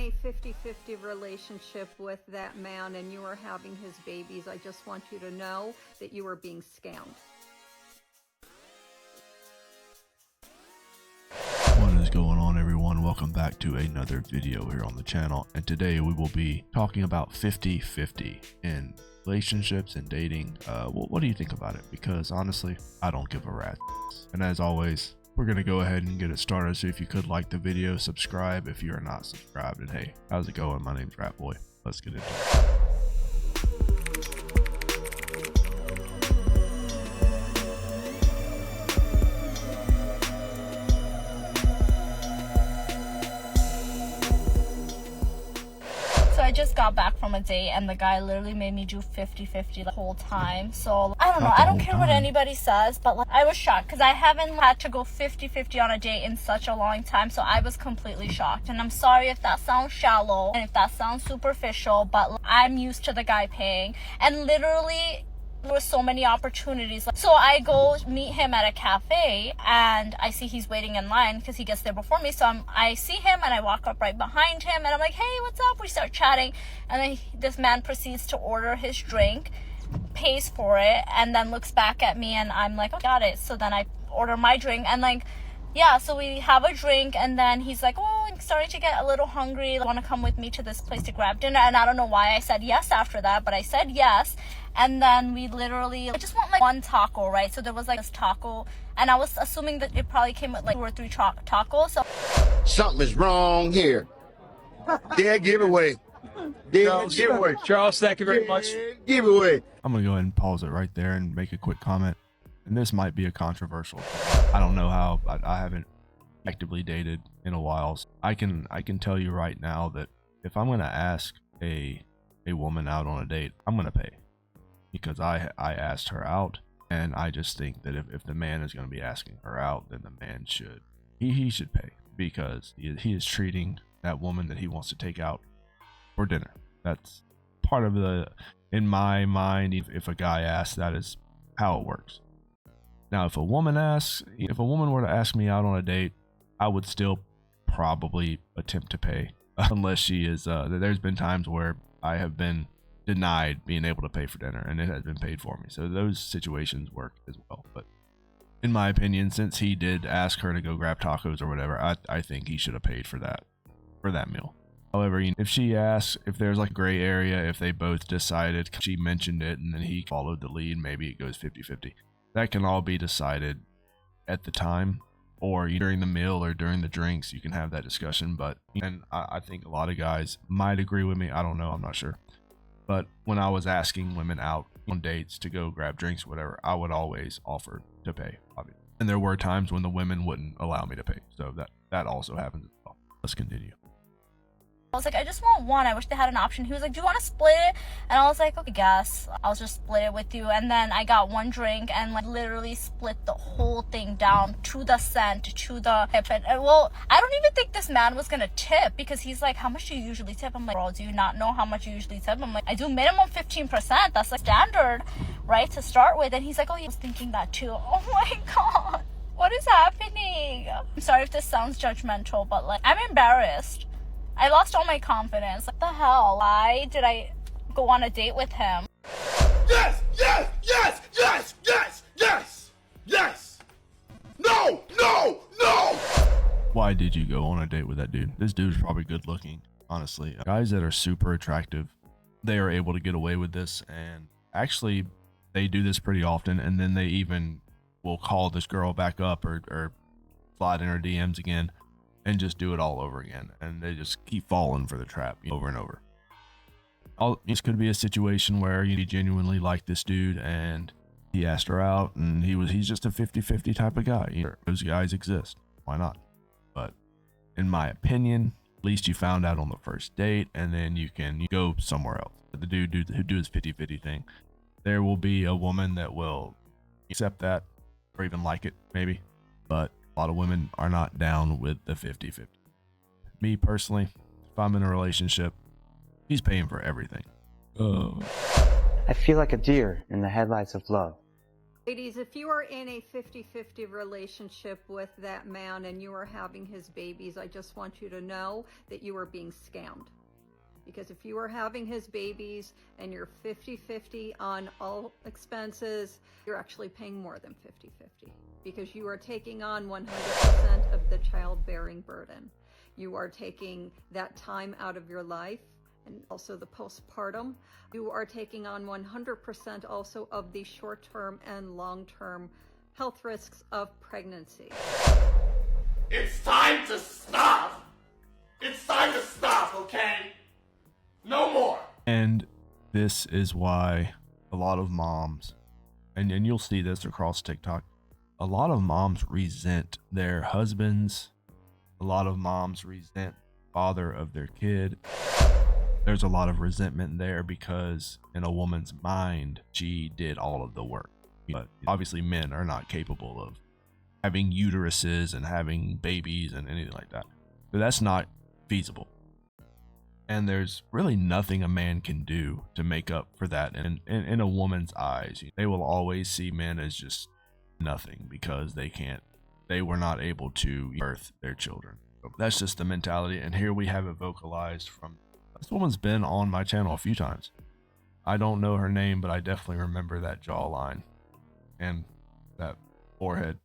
a 50-50 relationship with that man and you are having his babies, I just want you to know that you are being scammed. What is going on, everyone? Welcome back to another video here on the channel, and today we will be talking about 50-50 in relationships and dating. What do you think about it? Because honestly, I don't give a rat's. And as always, we're gonna go ahead and get it started. So if you could like the video, subscribe if you are not subscribed, and hey, how's it going? My name's Rat Boy. Let's get into it. I just got back from a date and the guy literally made me do 50-50 the whole time. So I don't know, I don't care what anybody says, but like, I was shocked because I haven't had to go 50-50 on a date in such a long time. So I was completely shocked, and I'm sorry if that sounds shallow and if that sounds superficial, but like, I'm used to the guy paying, and literally there were so many opportunities. So I go meet him at a cafe and I see he's waiting in line because he gets there before me. So I see him and I walk up right behind him and I'm like, hey, what's up? We start chatting, and then this man proceeds to order his drink, pays for it, and then looks back at me, and I'm like, oh, got it. So then I order my drink, and like, yeah, so we have a drink, and then he's like, oh, I'm starting to get a little hungry. Want to come with me to this place to grab dinner? And I don't know why I said yes after that, but I said yes. And then we literally, I just want like one taco, right? So there was like this taco, and I was assuming that it probably came with like 2 or 3 tacos. So something is wrong here. Dead giveaway. Dead giveaway. Charles, thank you very much. Giveaway. I'm gonna go ahead and pause it right there and make a quick comment. And this might be a controversial. I don't know how, but I haven't actively dated in a while. So I can tell you right now that if I'm gonna ask a woman out on a date, I'm gonna pay, because I asked her out, and I just think that if the man is gonna be asking her out, then the man should he should pay, because he is treating that woman that he wants to take out for dinner. That's part of in my mind, if a guy asks, that is how it works. Now, if a woman were to ask me out on a date, I would still probably attempt to pay, unless she is, there's been times where I have been denied being able to pay for dinner and it has been paid for me. So those situations work as well. But in my opinion, since he did ask her to go grab tacos or whatever, I think he should have paid for that meal. However, if she asks, if there's like a gray area, if they both decided, she mentioned it and then he followed the lead, maybe it goes 50-50. That can all be decided at the time, or during the meal or during the drinks. You can have that discussion. But, and I think a lot of guys might agree with me, I don't know, I'm not sure. But when I was asking women out on dates to go grab drinks or whatever, I would always offer to pay, obviously. And there were times when the women wouldn't allow me to pay. So that also happens as well. Let's continue. I was like, I just want one. I wish they had an option. He was like, do you want to split it? And I was like, okay, I guess I'll just split it with you. And then I got one drink and like literally split the whole thing down to the cent, to the tip. And well, I don't even think this man was gonna tip, because he's like, how much do you usually tip? I'm like, bro, do you not know how much you usually tip? I'm like, I do minimum 15%. That's like standard, right, to start with. And he's like, oh, he was thinking that too. Oh my God, what is happening? I'm sorry if this sounds judgmental, but like, I'm embarrassed. I lost all my confidence. What the hell? Why did I go on a date with him? Yes, yes, yes, yes, yes, yes, yes. No, no, no. Why did you go on a date with that dude? This dude's probably good looking, honestly. Guys that are super attractive, they are able to get away with this, and actually they do this pretty often, and then they even will call this girl back up or slide in her DMs again and just do it all over again, and they just keep falling for the trap over and over. This could be a situation where you genuinely like this dude and he asked her out, and he's just a 50-50 type of guy. Those guys exist. Why not? But in my opinion, at least you found out on the first date, and then you go somewhere else. The dude who do his 50-50 thing, there will be a woman that will accept that or even like it, maybe. But a lot of women are not down with the 50-50. Me personally, if I'm in a relationship, he's paying for everything. I feel like a deer in the headlights of love. Ladies, if you are in a 50-50 relationship with that man and you are having his babies, I just want you to know that you are being scammed. Because if you are having his babies and you're 50-50 on all expenses, you're actually paying more than 50-50 because you are taking on 100% of the childbearing burden. You are taking that time out of your life and also the postpartum. You are taking on 100% also of the short-term and long-term health risks of pregnancy. It's time to stop. It's time to stop, okay? No more. And this is why a lot of moms, and you'll see this across TikTok, a lot of moms resent their husbands. A lot of moms resent the father of their kid. There's a lot of resentment there because in a woman's mind, she did all of the work. But obviously men are not capable of having uteruses and having babies and anything like that. So that's not feasible. And there's really nothing a man can do to make up for that. And in a woman's eyes, they will always see men as just nothing because they were not able to birth their children. So that's just the mentality. And here we have it vocalized from this woman's been on my channel a few times. I don't know her name, but I definitely remember that jawline and that forehead.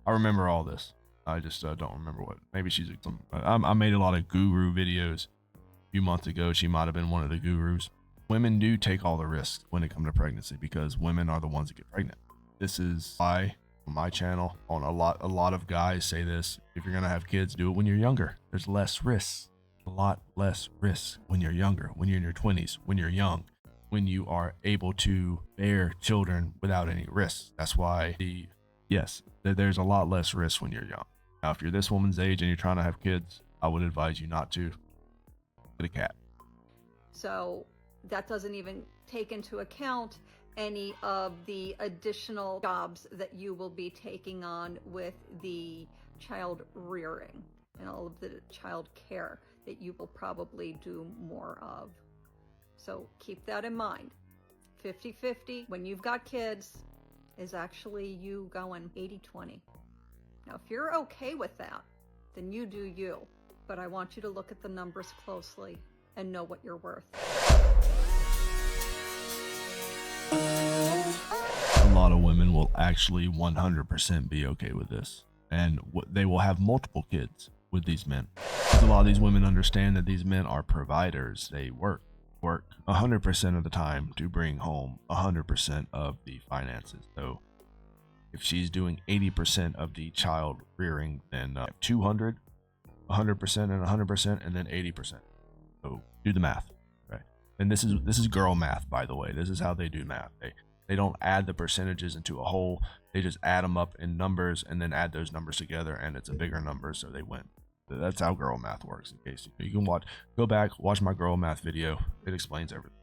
I remember all this. I just don't remember what. Maybe she's some. I made a lot of guru videos a few months ago. She might have been one of the gurus. Women do take all the risks when it comes to pregnancy because women are the ones that get pregnant. This is why on my channel, on a lot of guys say this: if you're gonna have kids, do it when you're younger. There's less risks. A lot less risks when you're younger, when you're in your 20s, when you're young, when you are able to bear children without any risks. That's why there's a lot less risk when you're young. Now, if you're this woman's age and you're trying to have kids, I would advise you not to get a cat. So that doesn't even take into account any of the additional jobs that you will be taking on with the child rearing and all of the child care that you will probably do more of. So keep that in mind. 50-50 when you've got kids is actually you going 80-20. Now, if you're okay with that, then you do you. But I want you to look at the numbers closely and know what you're worth. A lot of women will actually 100% be okay with this. And they will have multiple kids with these men. Because a lot of these women understand that these men are providers. They work 100% of the time to bring home 100% of the finances. So if she's doing 80% of the child rearing, then 200, 100% and 100%, and then 80%. So do the math, right? And this is girl math, by the way. This is how they do math. They don't add the percentages into a whole. They just add them up in numbers and then add those numbers together, and it's a bigger number, so they win. That's how girl math works. In case you can go back, watch my girl math video. It explains everything.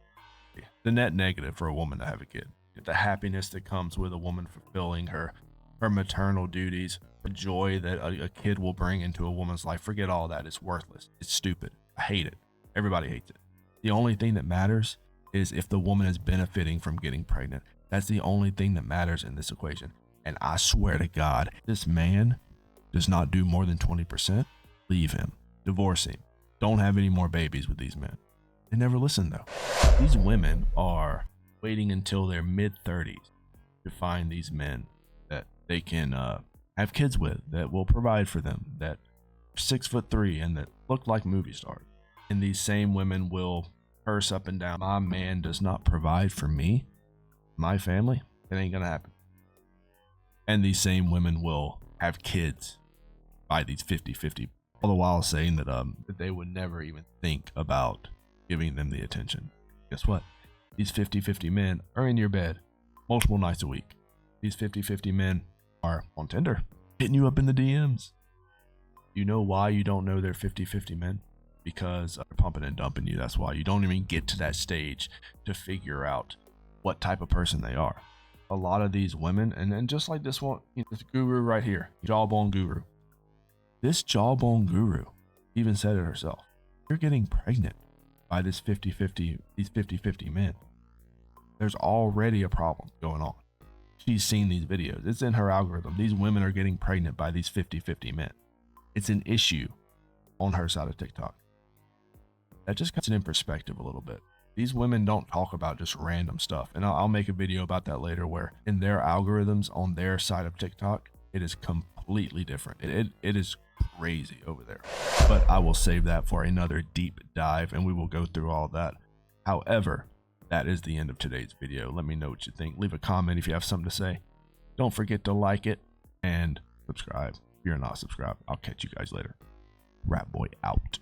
The net negative for a woman to have a kid, the happiness that comes with a woman fulfilling her maternal duties, the joy that a kid will bring into a woman's life. Forget all that. It's worthless. It's stupid. I hate it. Everybody hates it. The only thing that matters is if the woman is benefiting from getting pregnant. That's the only thing that matters in this equation. And I swear to God, this man does not do more than 20%. Leave him. Divorce him. Don't have any more babies with these men. They never listen though. These women are waiting until their mid-30s to find these men that they can have kids with, that will provide for them, that are 6'3" and that look like movie stars. And these same women will curse up and down, my man does not provide for me, my family. It ain't gonna happen. And these same women will have kids by these 50-50, all the while saying that they would never even think about giving them the attention. Guess what? These 50-50 men are in your bed multiple nights a week. These 50-50 men are on Tinder, hitting you up in the DMs. You know why you don't know they're 50-50 men? Because they're pumping and dumping you. That's why you don't even get to that stage to figure out what type of person they are. A lot of these women, and then just like this one, this guru right here, jawbone guru. This jawbone guru even said it herself. You're getting pregnant by this 50-50, these 50-50 men. There's already a problem going on. She's seen these videos. It's in her algorithm. These women are getting pregnant by these 50-50 men. It's an issue on her side of TikTok. That just puts it in perspective a little bit. These women don't talk about just random stuff. And I'll make a video about that later, where in their algorithms on their side of TikTok, it is completely different. It is crazy over there. But I will save that for another deep dive, and we will go through all of that. However, that is the end of today's video. Let me know what you think. Leave a comment if you have something to say. Don't forget to like it and subscribe if you're not subscribed. I'll catch you guys later. Rat Boy out.